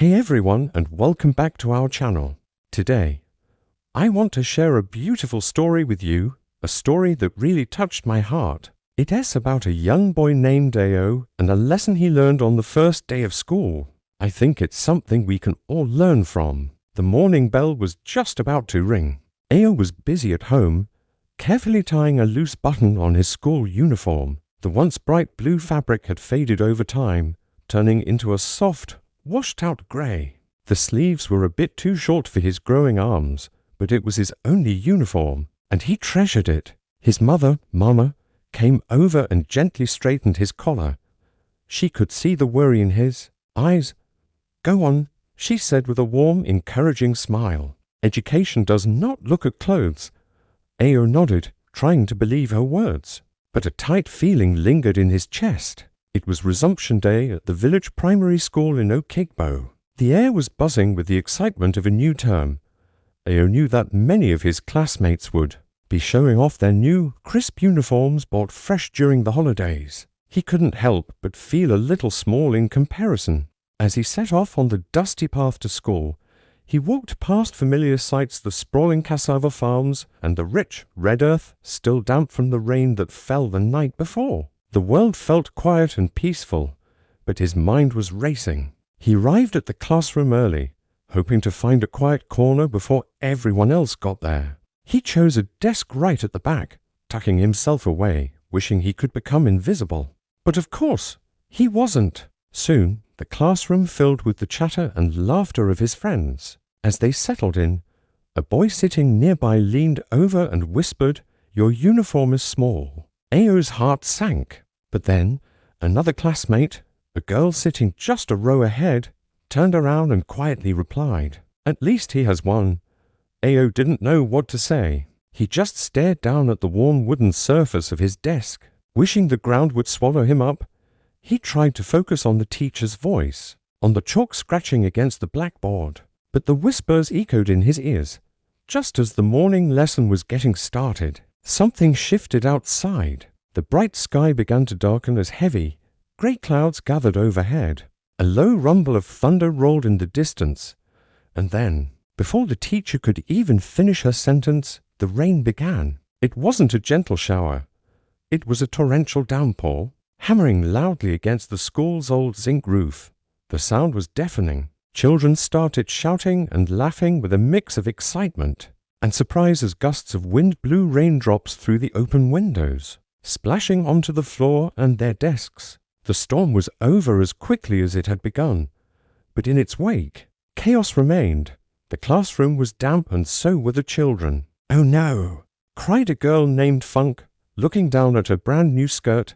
Hey everyone, and welcome back to our channel. Today, I want to share a beautiful story with you, a story that really touched my heart. It is about a young boy named Ao and a lesson he learned on the first day of school. I think it's something we can all learn from. The morning bell was just about to ring. Ao was busy at home, carefully tying a loose button on his school uniform. The once bright blue fabric had faded over time, turning into a soft, washed-out grey. The sleeves were a bit too short for his growing arms, but it was his only uniform, and he treasured it. His mother, Mama, came over and gently straightened his collar. She could see the worry in his eyes. "Go on," she said with a warm, encouraging smile. "Education does not look at clothes." Ao nodded, trying to believe her words, but a tight feeling lingered in his chest. It was resumption day at the village primary school in Okigbo. The air was buzzing with the excitement of a new term. Ao knew that many of his classmates would be showing off their new, crisp uniforms bought fresh during the holidays. He couldn't help but feel a little small in comparison. As he set off on the dusty path to school, he walked past familiar sights, the sprawling cassava farms and the rich red earth still damp from the rain that fell the night before. The world felt quiet and peaceful, but his mind was racing. He arrived at the classroom early, hoping to find a quiet corner before everyone else got there. He chose a desk right at the back, tucking himself away, wishing he could become invisible. But of course, he wasn't. Soon, the classroom filled with the chatter and laughter of his friends. As they settled in, a boy sitting nearby leaned over and whispered, "Your uniform is small." Ao's heart sank, but then another classmate, a girl sitting just a row ahead, turned around and quietly replied, "At least he has one." Ao didn't know what to say. He just stared down at the worn wooden surface of his desk, wishing the ground would swallow him up. He tried to focus on the teacher's voice, on the chalk scratching against the blackboard, but the whispers echoed in his ears. Just as the morning lesson was getting started, something shifted outside. The bright sky began to darken as heavy, grey clouds gathered overhead. A low rumble of thunder rolled in the distance, and then, before the teacher could even finish her sentence, the rain began. It wasn't a gentle shower. It was a torrential downpour, hammering loudly against the school's old zinc roof. The sound was deafening. Children started shouting and laughing with a mix of excitement and surprise as gusts of wind blew raindrops through the open windows, splashing onto the floor and their desks. The storm was over as quickly as it had begun, but in its wake, chaos remained. The classroom was damp and so were the children. "Oh no!" cried a girl named Funk, looking down at her brand new skirt,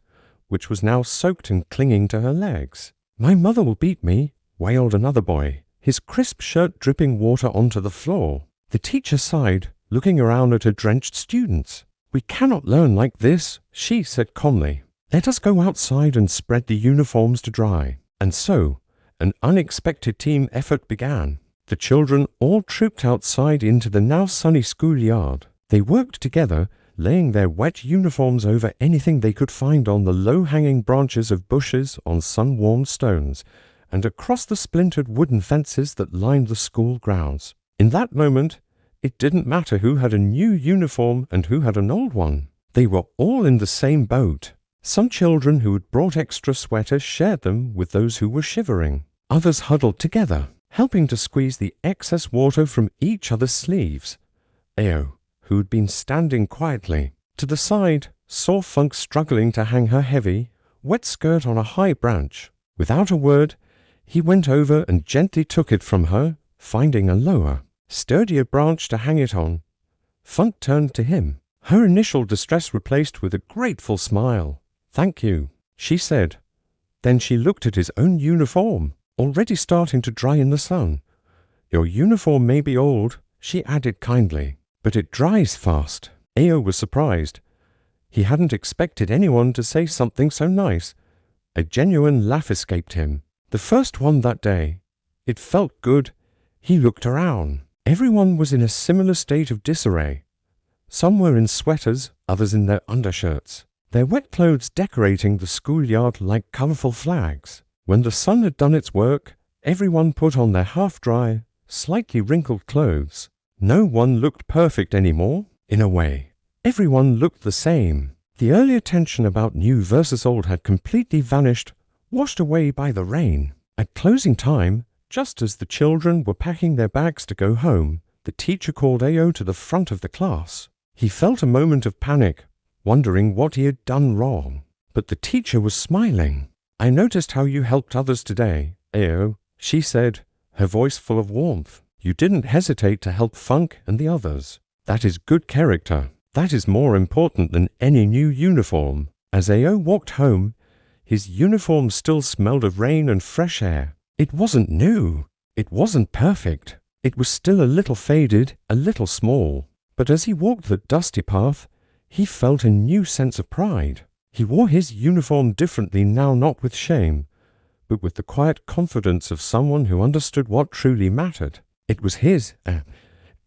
which was now soaked and clinging to her legs. "My mother will beat me," wailed another boy, his crisp shirt dripping water onto the floor. The teacher sighed, looking around at her drenched students. "We cannot learn like this," she said calmly. "Let us go outside and spread the uniforms to dry." And so, an unexpected team effort began. The children all trooped outside into the now sunny schoolyard. They worked together, laying their wet uniforms over anything they could find on the low-hanging branches of bushes, on sun-warmed stones, and across the splintered wooden fences that lined the school grounds. In that moment, it didn't matter who had a new uniform and who had an old one. They were all in the same boat. Some children who had brought extra sweaters shared them with those who were shivering. Others huddled together, helping to squeeze the excess water from each other's sleeves. Ao, who had been standing quietly to the side, saw Funk struggling to hang her heavy, wet skirt on a high branch. Without a word, he went over and gently took it from her, finding a lower, sturdier branch to hang it on. Funk turned to him, her initial distress replaced with a grateful smile. "Thank you," she said. Then she looked at his own uniform, already starting to dry in the sun. "Your uniform may be old," she added kindly, "but it dries fast." Ao was surprised. He hadn't expected anyone to say something so nice. A genuine laugh escaped him. The first one that day. It felt good. He looked around. Everyone was in a similar state of disarray. Some were in sweaters, others in their undershirts, their wet clothes decorating the schoolyard like colorful flags. When the sun had done its work, Everyone put on their half-dry, slightly wrinkled clothes. No one looked perfect anymore, in a way. Everyone looked the same. The earlier tension about new versus old had completely vanished, washed away by the rain. At closing time, just as the children were packing their bags to go home, the teacher called Ao to the front of the class. He felt a moment of panic, wondering what he had done wrong. But the teacher was smiling. "I noticed how you helped others today, Ao," she said, her voice full of warmth. "You didn't hesitate to help Funk and the others. That is good character. That is more important than any new uniform." As Ao walked home, his uniform still smelled of rain and fresh air. It wasn't new. It wasn't perfect. It was still a little faded, a little small. But as he walked the dusty path, he felt a new sense of pride. He wore his uniform differently now, not with shame, but with the quiet confidence of someone who understood what truly mattered. It was his.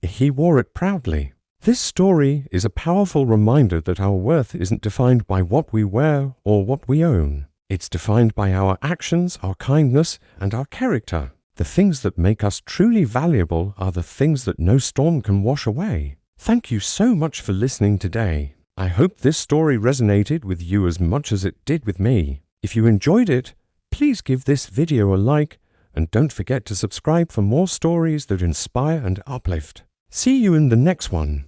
He wore it proudly. This story is a powerful reminder that our worth isn't defined by what we wear or what we own. It's defined by our actions, our kindness, and our character. The things that make us truly valuable are the things that no storm can wash away. Thank you so much for listening today. I hope this story resonated with you as much as it did with me. If you enjoyed it, please give this video a like, and don't forget to subscribe for more stories that inspire and uplift. See you in the next one.